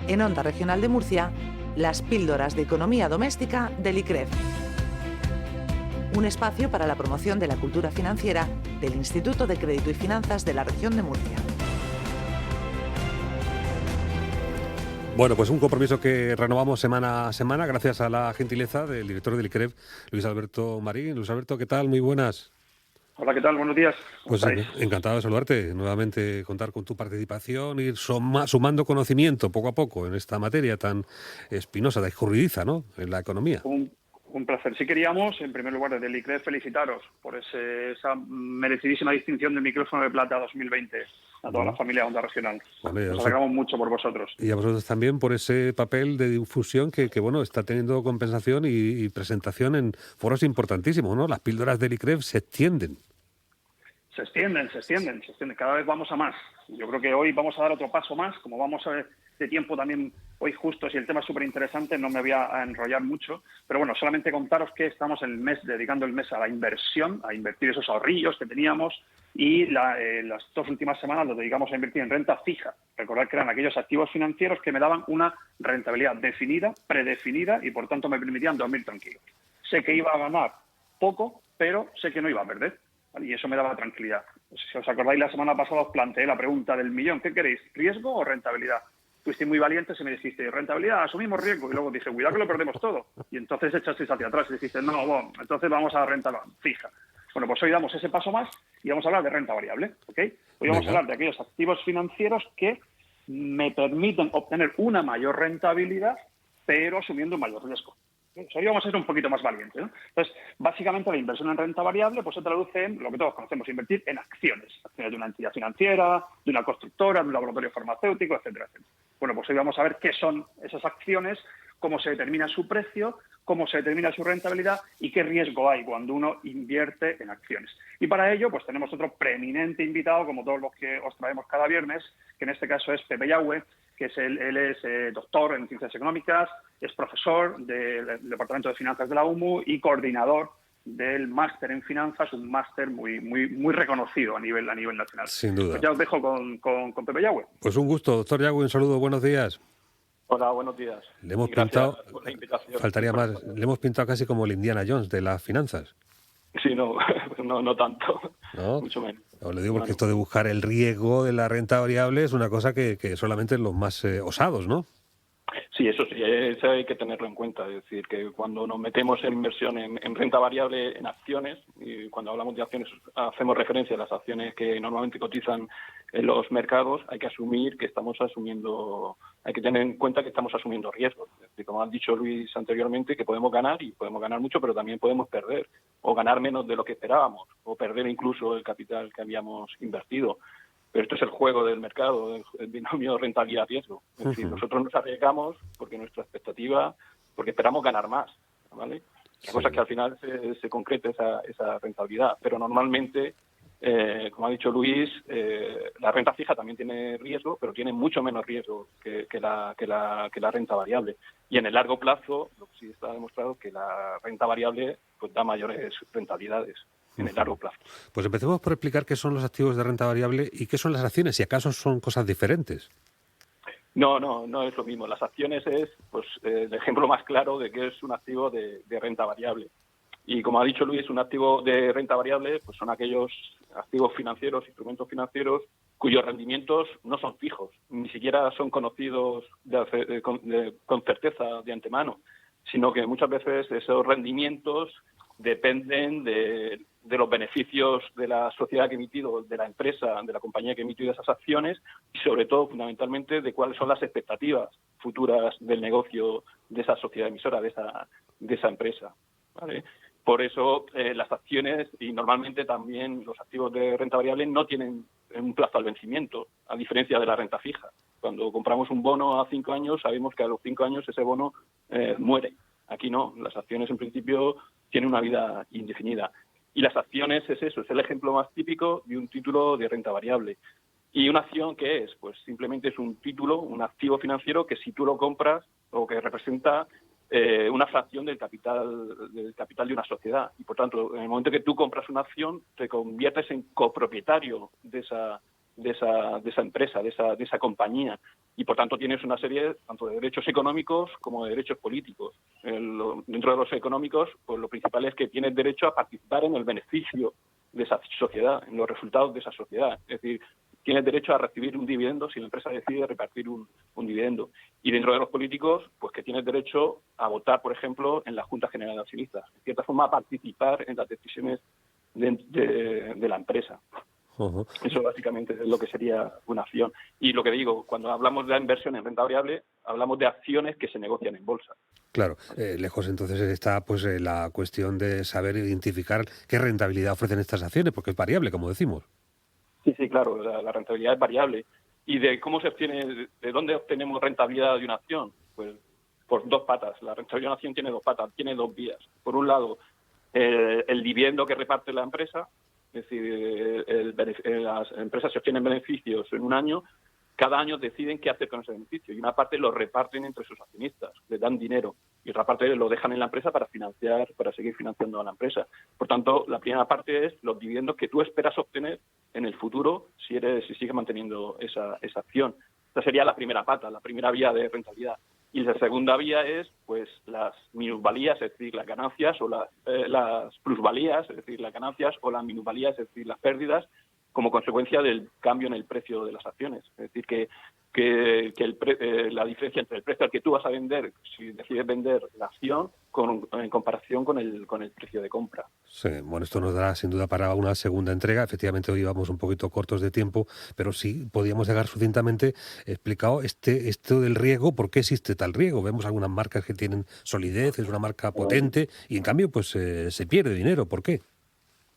En Onda Regional de Murcia, las píldoras de economía doméstica del ICREF. Un espacio para la promoción de la cultura financiera del Instituto de Crédito y Finanzas de la región de Murcia. Bueno, pues un compromiso que renovamos semana a semana gracias a la gentileza del director del ICREF, Luis Alberto Marín. Luis Alberto, ¿qué tal? Muy buenas. Hola, ¿qué tal? Buenos días. Pues encantado de saludarte, nuevamente contar con tu participación, ir sumando conocimiento poco a poco en esta materia tan espinosa, tan escurridiza, ¿no?, en la economía. Un placer. Sí queríamos, en primer lugar, desde el ICREF, felicitaros por esa merecidísima distinción del micrófono de plata 2020 a toda la familia Onda Regional. Vale, nos alegramos mucho por vosotros. Y a vosotros también por ese papel de difusión que bueno, está teniendo compensación y presentación en foros importantísimos, ¿no? Las píldoras del ICREF se extienden. Se extienden. Cada vez vamos a más. Yo creo que hoy vamos a dar otro paso más. Como vamos a ver de tiempo también hoy justo, si el tema es súper interesante, no me voy a enrollar mucho. Pero bueno, solamente contaros que estamos dedicando el mes a la inversión, a invertir esos ahorrillos que teníamos. Y las 2 últimas semanas los dedicamos a invertir en renta fija. Recordad que eran aquellos activos financieros que me daban una rentabilidad definida, predefinida, y por tanto me permitían dormir tranquilo. Sé que iba a ganar poco, pero sé que no iba a perder. Y eso me daba tranquilidad. Si os acordáis, la semana pasada os planteé la pregunta del millón. ¿Qué queréis, riesgo o rentabilidad? Fuisteis muy valientes y me dijiste, rentabilidad, asumimos riesgo. Y luego dije, cuidado que lo perdemos todo. Y entonces echasteis hacia atrás y dijiste, no, bueno, entonces vamos a renta fija. Bueno, pues hoy damos ese paso más y vamos a hablar de renta variable, ¿ok? Hoy vamos a hablar de aquellos activos financieros que me permiten obtener una mayor rentabilidad, pero asumiendo un mayor riesgo. Hoy vamos a ser un poquito más valientes, ¿no? Entonces, básicamente la inversión en renta variable pues se traduce en lo que todos conocemos, invertir en acciones de una entidad financiera, de una constructora, de un laboratorio farmacéutico, etcétera, etcétera. Bueno, pues hoy vamos a ver qué son esas acciones, cómo se determina su precio, cómo se determina su rentabilidad y qué riesgo hay cuando uno invierte en acciones. Y para ello, pues tenemos otro preeminente invitado, como todos los que os traemos cada viernes, que en este caso es Pepe Yagüe, que él es doctor en Ciencias Económicas, es profesor del Departamento de Finanzas de la UMU y coordinador del máster en finanzas, un máster muy reconocido a nivel nacional. Sin duda. Pues ya os dejo con Pepe Yagüe. Pues un gusto, doctor Yagüe, un saludo, buenos días. Hola, buenos días. Le hemos pintado, por la invitación. Faltaría más, le hemos pintado casi como el Indiana Jones de las finanzas. Sí, no tanto, ¿No? Mucho menos. No, le digo porque esto de buscar el riesgo de la renta variable es una cosa que solamente los más osados, ¿no? Sí, eso hay que tenerlo en cuenta. Es decir, que cuando nos metemos en inversión en renta variable, en acciones, y cuando hablamos de acciones hacemos referencia a las acciones que normalmente cotizan en los mercados, hay que tener en cuenta que estamos asumiendo riesgos. Es decir, como ha dicho Luis anteriormente, que podemos ganar y podemos ganar mucho, pero también podemos perder, o ganar menos de lo que esperábamos, o perder incluso el capital que habíamos invertido. Pero esto es el juego del mercado, el binomio rentabilidad-riesgo. Es decir, nosotros nos arriesgamos porque nuestra expectativa, porque esperamos ganar más, ¿vale? La cosa es que al final se concrete esa rentabilidad. Pero normalmente, como ha dicho Luis, la renta fija también tiene riesgo, pero tiene mucho menos riesgo que la renta variable. Y en el largo plazo, lo que sí está demostrado que la renta variable pues da mayores rentabilidades en el largo plazo. Pues empecemos por explicar qué son los activos de renta variable y qué son las acciones, si acaso son cosas diferentes. No es lo mismo. Las acciones es el ejemplo más claro de que es un activo de renta variable. Y como ha dicho Luis, un activo de renta variable pues son aquellos activos financieros, instrumentos financieros, cuyos rendimientos no son fijos, ni siquiera son conocidos con certeza de antemano, sino que muchas veces esos rendimientos dependen de los beneficios de la sociedad que ha emitido, de la empresa, de la compañía que ha emitido esas acciones y sobre todo, fundamentalmente, de cuáles son las expectativas futuras del negocio de esa sociedad emisora, de esa empresa, ¿vale? Por eso las acciones y normalmente también los activos de renta variable no tienen un plazo al vencimiento, a diferencia de la renta fija. Cuando compramos un bono a 5 años, sabemos que a los 5 años ese bono muere. Aquí no, las acciones en principio tienen una vida indefinida. Y las acciones es el ejemplo más típico de un título de renta variable. ¿Y una acción qué es? Pues simplemente es un título, un activo financiero que si tú lo compras o que representa una fracción del capital de una sociedad. Y por tanto, en el momento que tú compras una acción, te conviertes en copropietario de de esa empresa, de esa compañía. Y por tanto tienes una serie tanto de derechos económicos como de derechos políticos. Dentro de los económicos, pues lo principal es que tienes derecho a participar en el beneficio de esa sociedad, en los resultados de esa sociedad. Es decir, tienes derecho a recibir un dividendo si la empresa decide repartir un dividendo. Y dentro de los políticos, pues que tienes derecho a votar, por ejemplo, en la Junta General de Accionistas. En cierta forma, a participar en las decisiones de la empresa. Uh-huh. Eso básicamente es lo que sería una acción. Y lo que digo, cuando hablamos de la inversión en renta variable, hablamos de acciones que se negocian en bolsa. Claro, lejos entonces está pues la cuestión de saber identificar qué rentabilidad ofrecen estas acciones, porque es variable, como decimos. Sí, claro, la rentabilidad es variable. ¿Y de cómo se obtiene, de dónde obtenemos rentabilidad de una acción? Pues por dos patas. La rentabilidad de una acción tiene dos patas, tiene dos vías. Por un lado, el dividendo que reparte la empresa, es decir, las empresas se obtienen beneficios en un año, cada año deciden qué hacer con ese beneficio y una parte lo reparten entre sus accionistas, les dan dinero y otra parte lo dejan en la empresa para seguir financiando a la empresa. Por tanto, la primera parte es los dividendos que tú esperas obtener en el futuro si sigues manteniendo esa acción. Esta sería la primera pata, la primera vía de rentabilidad. Y la segunda vía es pues las minusvalías, es decir, las ganancias o las plusvalías, es decir, las ganancias o las minusvalías, es decir, las pérdidas, como consecuencia del cambio en el precio de las acciones. Es decir, que la diferencia entre el precio al que tú vas a vender, si decides vender la acción, en comparación con el precio de compra. Sí, bueno, esto nos dará sin duda para una segunda entrega. Efectivamente, hoy vamos un poquito cortos de tiempo, pero sí podíamos dejar sucintamente explicado esto del riesgo, por qué existe tal riesgo. Vemos algunas marcas que tienen solidez, es una marca potente, y en cambio pues se pierde dinero. ¿Por qué?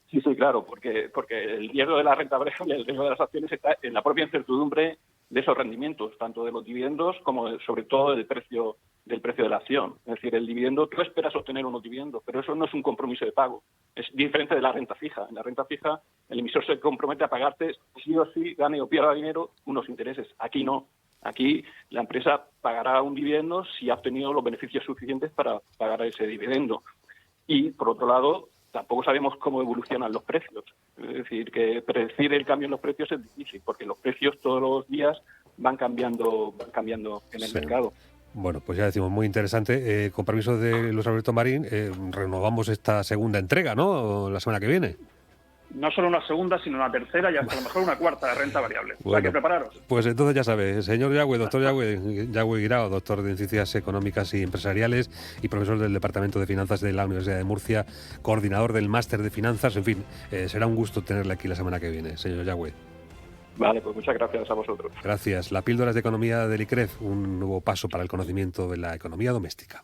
Sí, claro, porque el riesgo de la renta variable, el riesgo de las acciones está en la propia incertidumbre de esos rendimientos, tanto de los dividendos como sobre todo del precio de la acción. Es decir, el dividendo, tú esperas obtener unos dividendos, pero eso no es un compromiso de pago. Es diferente de la renta fija. En la renta fija, el emisor se compromete a pagarte sí o sí, gane o pierda dinero, unos intereses. Aquí no. Aquí la empresa pagará un dividendo si ha obtenido los beneficios suficientes para pagar ese dividendo. Y, por otro lado, tampoco sabemos cómo evolucionan los precios. Es decir, que predecir el cambio en los precios es difícil, porque los precios todos los días van cambiando en el mercado. Bueno, pues ya decimos, muy interesante. Con permiso de Luis Alberto Marín, renovamos esta segunda entrega, ¿no? La semana que viene. No solo una segunda, sino una tercera y hasta a lo mejor una cuarta de renta variable. Bueno, hay que prepararos. Pues entonces ya sabes, señor Yagüe, doctor Yagüe Guirao, doctor en Ciencias Económicas y Empresariales y profesor del Departamento de Finanzas de la Universidad de Murcia, coordinador del Máster de Finanzas. En fin, será un gusto tenerle aquí la semana que viene, señor Yagüe. Vale, pues muchas gracias a vosotros. Gracias. La píldora de economía del ICREF, un nuevo paso para el conocimiento de la economía doméstica.